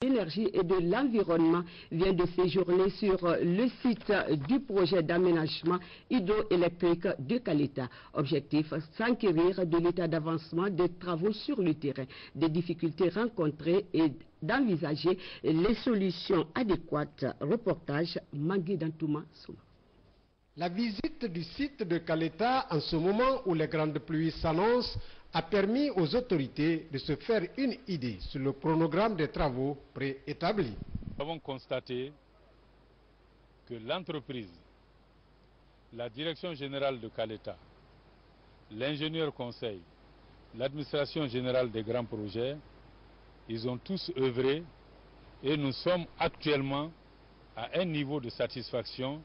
l'énergie et de l'environnement vient de séjourner sur le site du projet d'aménagement hydroélectrique de Caleta. Objectif, s'enquérir de l'état d'avancement des travaux sur le terrain, des difficultés rencontrées et d'envisager les solutions adéquates. Reportage Magui Dantouma Souma. La visite du site de Caleta en ce moment où les grandes pluies s'annoncent a permis aux autorités de se faire une idée sur le chronogramme des travaux préétablis. Nous avons constaté que l'entreprise, la direction générale de Caleta, l'ingénieur conseil, l'administration générale des grands projets, ils ont tous œuvré et nous sommes actuellement à un niveau de satisfaction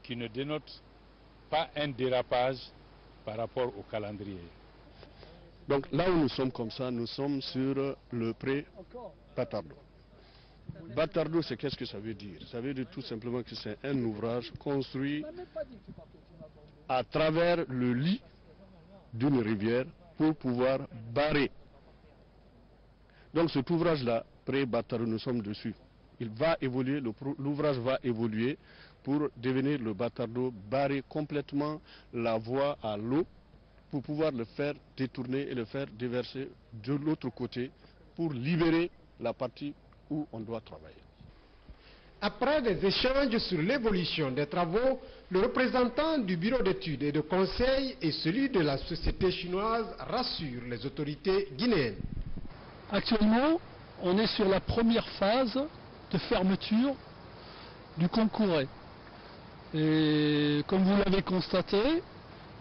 qui ne dénote pas un dérapage par rapport au calendrier. Donc là où nous sommes comme ça, nous sommes sur le pré-Batardo. Batardo, c'est qu'est-ce que ça veut dire? Ça veut dire tout simplement que c'est un ouvrage construit à travers le lit d'une rivière pour pouvoir barrer. Donc cet ouvrage-là, pré-Batardo, nous sommes dessus. Il va évoluer, l'ouvrage va évoluer pour devenir le Batardo, barrer complètement la voie à l'eau, pour pouvoir le faire détourner et le faire déverser de l'autre côté pour libérer la partie où on doit travailler. Après des échanges sur l'évolution des travaux, le représentant du bureau d'études et de conseil et celui de la société chinoise rassurent les autorités guinéennes. Actuellement, on est sur la première phase de fermeture du Concouré. Et comme vous l'avez constaté,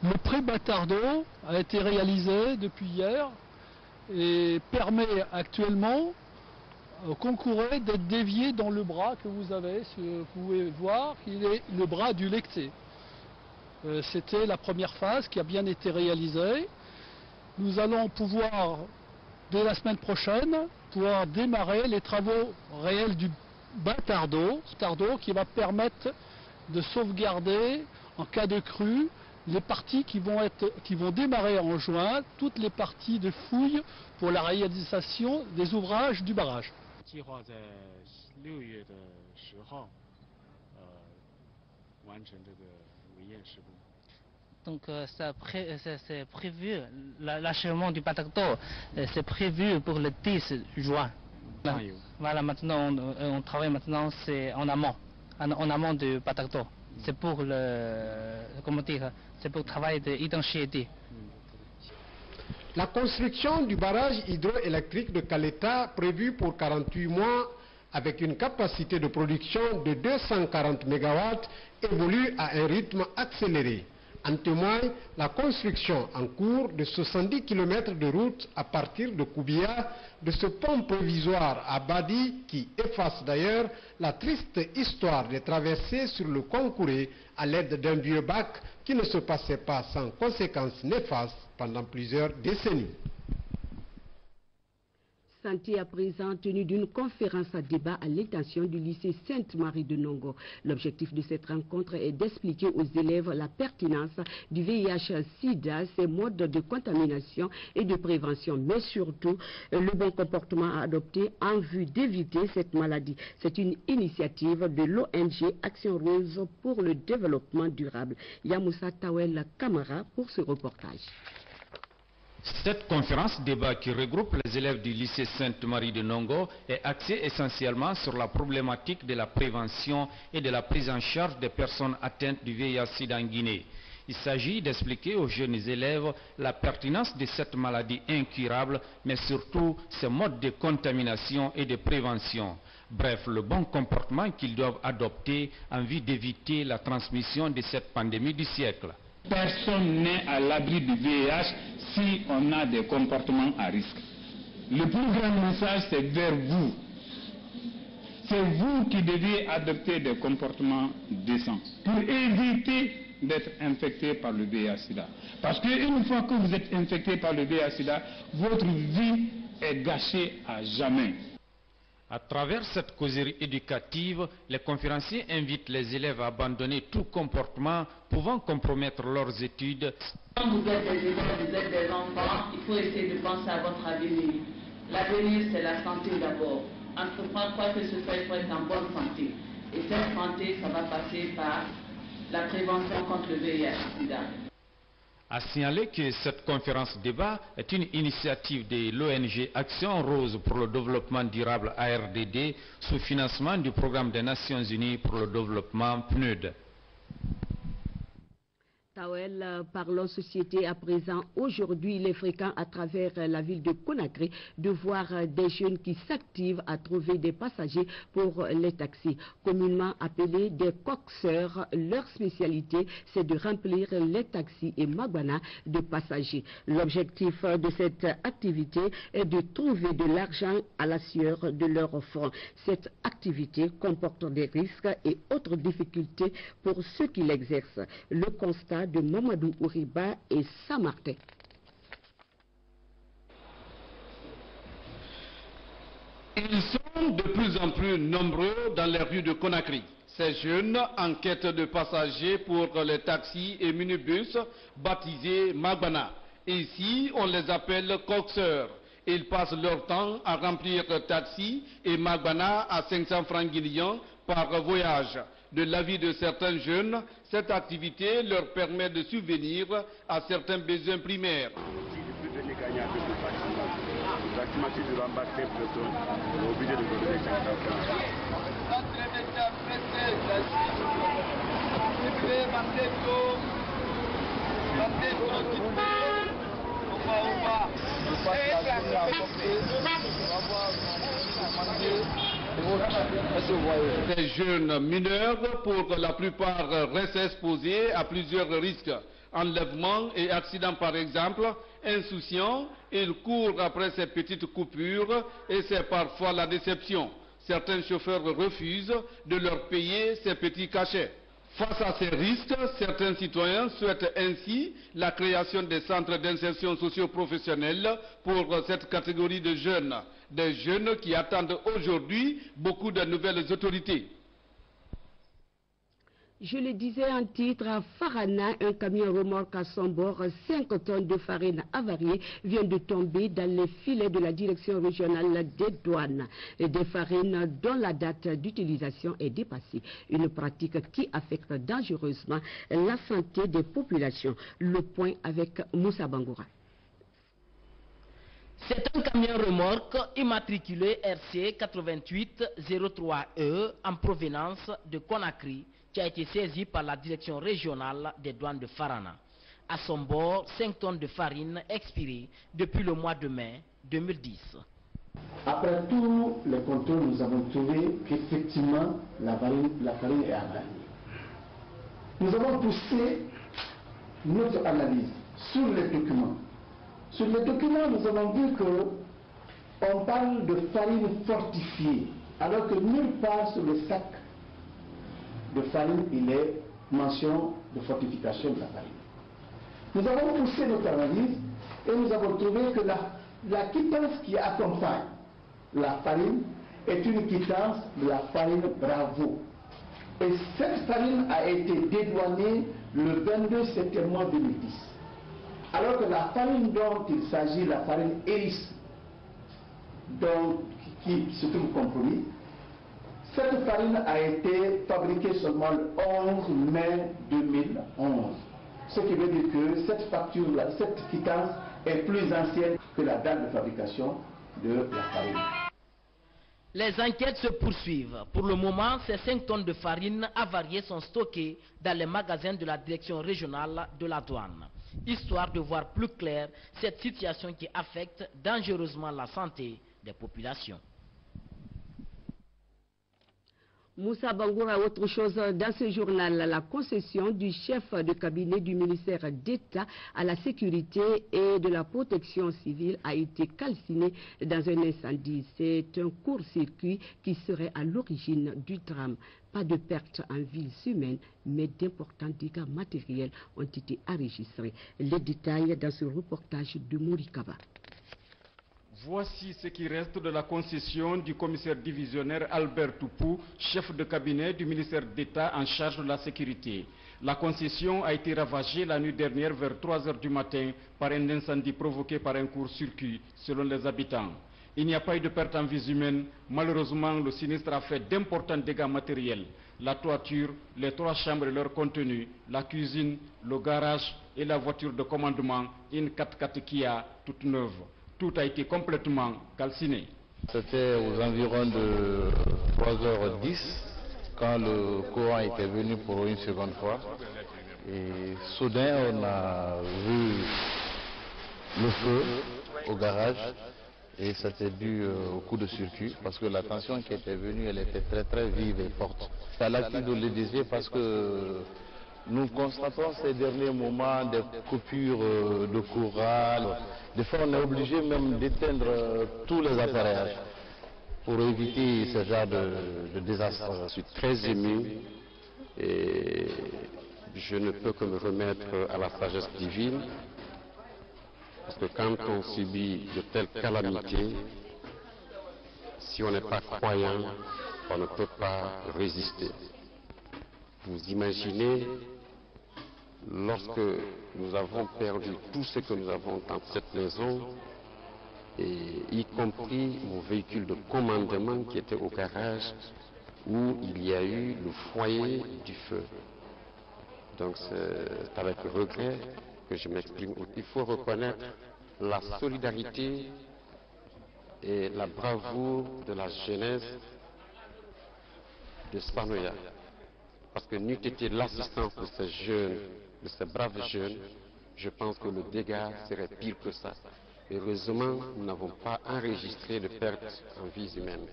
le pré-Batardo a été réalisé depuis hier et permet actuellement au Concouré d'être dévié dans le bras que vous avez, vous pouvez voir qu'il est le bras du Lecté. C'était la première phase qui a bien été réalisée. Nous allons pouvoir, dès la semaine prochaine, pouvoir démarrer les travaux réels du Batardo, qui va permettre de sauvegarder en cas de crue les parties qui vont démarrer en juin, toutes les parties de fouilles pour la réalisation des ouvrages du barrage. Donc c'est prévu, l'achèvement du Batardo, c'est prévu pour le 10 juin. Voilà, maintenant on travaille maintenant, c'est en amont du Batardo. C'est pour c'est pour le travail d'identifier. La construction du barrage hydroélectrique de Caleta, prévue pour 48 mois, avec une capacité de production de 240 MW, évolue à un rythme accéléré. En témoigne la construction en cours de 70 km de route à partir de Koubia, de ce pont provisoire à Badi qui efface d'ailleurs la triste histoire des traversées sur le Concouré à l'aide d'un vieux bac qui ne se passait pas sans conséquences néfastes pendant plusieurs décennies. Santé à présent tenu d'une conférence à débat à l'intention du lycée Sainte-Marie de Nongo. L'objectif de cette rencontre est d'expliquer aux élèves la pertinence du VIH-Sida, ses modes de contamination et de prévention, mais surtout le bon comportement à adopter en vue d'éviter cette maladie. C'est une initiative de l'ONG Action Rose pour le développement durable. Yamoussa Tawel Kamara pour ce reportage. Cette conférence débat qui regroupe les élèves du lycée Sainte-Marie de Nongo est axée essentiellement sur la problématique de la prévention et de la prise en charge des personnes atteintes du VIH-Sida en Guinée. Il s'agit d'expliquer aux jeunes élèves la pertinence de cette maladie incurable, mais surtout ses modes de contamination et de prévention. Bref, le bon comportement qu'ils doivent adopter en vue d'éviter la transmission de cette pandémie du siècle. Personne n'est à l'abri du VIH si on a des comportements à risque. Le plus grand message, c'est vers vous. C'est vous qui devez adopter des comportements décents pour éviter d'être infecté par le VIH-Sida. Parce qu'une fois que vous êtes infecté par le VIH-Sida, votre vie est gâchée à jamais. À travers cette causerie éducative, les conférenciers invitent les élèves à abandonner tout comportement pouvant compromettre leurs études. Quand vous êtes des élèves, vous êtes des enfants, il faut essayer de penser à votre avenir. L'avenir, c'est la santé d'abord. entreprendre quoi que ce soit, il faut être en bonne santé. Et cette santé, ça va passer par la prévention contre le VIH-Sida. A signaler que cette conférence débat est une initiative de l'ONG Action Rose pour le développement durable ARDD sous financement du programme des Nations Unies pour le développement PNUD. Tawel, parlons société à présent. Aujourd'hui, il est fréquent à travers la ville de Conakry de voir des jeunes qui s'activent à trouver des passagers pour les taxis. Communément appelés des coxeurs, leur spécialité, c'est de remplir les taxis et magana de passagers. L'objectif de cette activité est de trouver de l'argent à la sueur de leurs fonds. Cette activité comporte des risques et autres difficultés pour ceux qui l'exercent. Le constat de Mamadou Ouriba et Saint-Martin. Ils sont de plus en plus nombreux dans les rues de Conakry. Ces jeunes en quête de passagers pour les taxis et minibus baptisés Magbana. Ici, on les appelle coxeurs. Ils passent leur temps à remplir taxis et Magbana à 500 francs guinéens par voyage. De l'avis de certains jeunes, cette activité leur permet de subvenir à certains besoins primaires. Ces jeunes mineurs, pour la plupart, restent exposés à plusieurs risques. Enlèvement et accident par exemple. Insouciants, ils courent après ces petites coupures et c'est parfois la déception. Certains chauffeurs refusent de leur payer ces petits cachets. Face à ces risques, certains citoyens souhaitent ainsi la création des centres d'insertion socio-professionnelle pour cette catégorie de jeunes. Des jeunes qui attendent aujourd'hui beaucoup de nouvelles autorités. Je le disais en titre, à Farana, un camion remorque à son bord, 5 tonnes de farine avariée vient de tomber dans les filets de la direction régionale des douanes. Des farines dont la date d'utilisation est dépassée. Une pratique qui affecte dangereusement la santé des populations. Le point avec Moussa Bangoura. C'est un camion remorque immatriculé RC 8803E en provenance de Conakry qui a été saisi par la direction régionale des douanes de Farana. À son bord, 5 tonnes de farine expirées depuis le mois de mai 2010. Après tous les contrôles, nous avons trouvé qu'effectivement la farine est avariée. Nous avons poussé notre analyse sur les documents. Sur les documents, nous avons vu qu'on parle de farine fortifiée, alors que nulle part sur le sac de farine, il est mention de fortification de la farine. Nous avons poussé notre analyse et nous avons trouvé que la quittance qui accompagne la farine est une quittance de la farine Bravo. Et cette farine a été dédouanée le 22 septembre 2010. Alors que la farine dont il s'agit, la farine Eris, qui se trouve compromise, cette farine a été fabriquée seulement le 11 mai 2011. Ce qui veut dire que cette facture-là, cette quittance est plus ancienne que la date de fabrication de la farine. Les enquêtes se poursuivent. Pour le moment, ces 5 tonnes de farine avariées sont stockées dans les magasins de la direction régionale de la douane, histoire de voir plus clair cette situation qui affecte dangereusement la santé des populations. Moussa Bangoura, autre chose dans ce journal, la concession du chef de cabinet du ministère d'État à la sécurité et de la protection civile a été calcinée dans un incendie. C'est un court-circuit qui serait à l'origine du drame. Pas de pertes en vies humaines, mais d'importants dégâts matériels ont été enregistrés. Les détails dans ce reportage de Morikaba. Voici ce qui reste de la concession du commissaire divisionnaire Albert Toupou, chef de cabinet du ministère d'État en charge de la sécurité. La concession a été ravagée la nuit dernière vers 3 h du matin par un incendie provoqué par un court-circuit, selon les habitants. Il n'y a pas eu de perte en vies humaines. Malheureusement, le sinistre a fait d'importants dégâts matériels. La toiture, les 3 chambres et leur contenu, la cuisine, le garage et la voiture de commandement, une 4x4 Kia toute neuve. Tout a été complètement calciné. C'était aux environs de 3h10 quand le courant était venu pour une seconde fois. Et soudain, on a vu le feu au garage et c'était dû au coup de circuit parce que la tension qui était venue, elle était très vive et forte. C'est à l'actif de le dire parce que nous constatons ces derniers moments des coupures de courant. Des fois, on est obligé même d'éteindre tous les appareillages pour éviter ce genre de désastre. Je suis très ému et je ne peux que me remettre à la sagesse divine parce que quand on subit de telles calamités, si on n'est pas croyant, on ne peut pas résister. Vous imaginez, lorsque nous avons perdu tout ce que nous avons dans cette maison, et y compris mon véhicule de commandement qui était au garage, où il y a eu le foyer du feu. Donc c'est avec regret que je m'exprime. Il faut reconnaître la solidarité et la bravoure de la jeunesse de Spanoya. Parce que n'eût été l'assistance de ces jeunes, de ces braves jeunes, je pense que le dégât serait pire que ça. Heureusement, nous n'avons pas enregistré de pertes en vies humaines.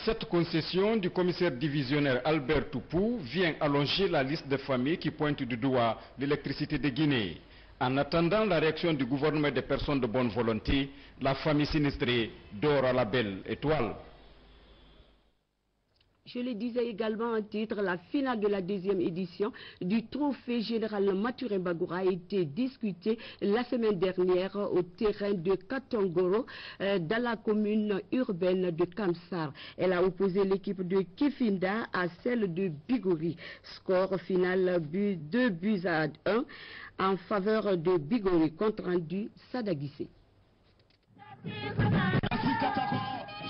Cette concession du commissaire divisionnaire Albert Toupou vient allonger la liste des familles qui pointent du doigt l'électricité de Guinée. En attendant la réaction du gouvernement et des personnes de bonne volonté, la famille sinistrée dort à la belle étoile. Je le disais également en titre, la finale de la 2e édition du trophée général Mathurin Bangoura a été discutée la semaine dernière au terrain de Katongoro dans la commune urbaine de Kamsar. Elle a opposé l'équipe de Kifinda à celle de Bigori. Score final 2 buts à 1 en faveur de Bigori, compte rendu Sadagissé.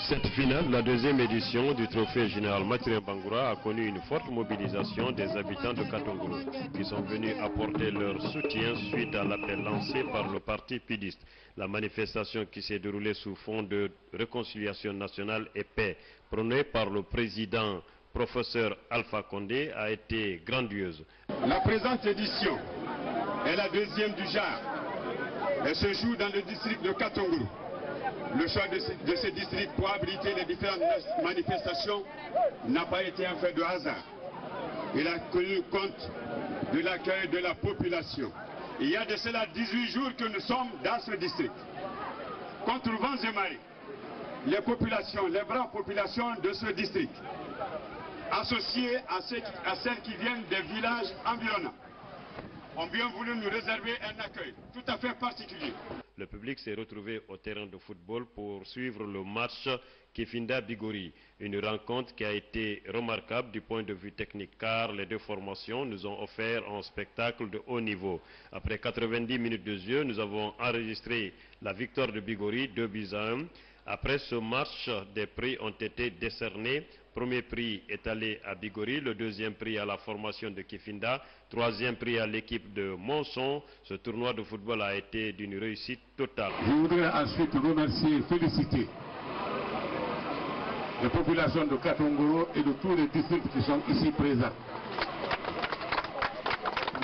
Cette finale, la 2e édition du trophée général Mathurin Bangoura, a connu une forte mobilisation des habitants de Katongoro qui sont venus apporter leur soutien suite à l'appel lancé par le parti PIDIST. La manifestation qui s'est déroulée sous fond de réconciliation nationale et paix prônée par le président professeur Alpha Condé a été grandiose. La présente édition est la 2e du genre. Elle se joue dans le district de Katongoro. Le choix de ce district pour abriter les différentes manifestations n'a pas été un fait de hasard. Il a tenu compte de l'accueil de la population. Il y a de cela 18 jours que nous sommes dans ce district. Contre vents et marées, les populations, les braves populations de ce district, associées à celles qui viennent des villages environnants, ont bien voulu nous réserver un accueil tout à fait particulier. Le public s'est retrouvé au terrain de football pour suivre le match Kifinda-Bigori. Une rencontre qui a été remarquable du point de vue technique car les deux formations nous ont offert un spectacle de haut niveau. Après 90 minutes de jeu, nous avons enregistré la victoire de Bigori 2 buts à 1. Après ce match, des prix ont été décernés. Premier prix est allé à Bigori, le 2e prix à la formation de Kifinda, 3e prix à l'équipe de Monson. Ce tournoi de football a été d'une réussite totale. Je voudrais ensuite remercier et féliciter les populations de Katongoro et de tous les districts qui sont ici présents.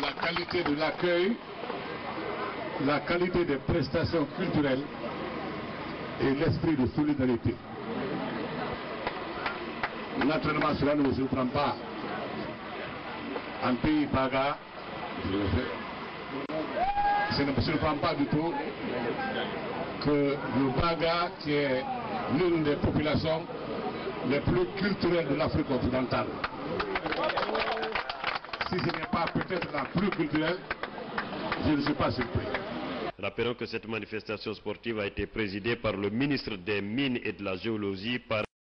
La qualité de l'accueil, la qualité des prestations culturelles et l'esprit de solidarité. Naturellement, cela ne me surprend pas. En pays Baga, ça ne me surprend pas du tout que le Baga, qui est l'une des populations les plus culturelles de l'Afrique occidentale, si ce n'est pas peut-être la plus culturelle, je ne suis pas surpris. Rappelons que cette manifestation sportive a été présidée par le ministre des Mines et de la Géologie par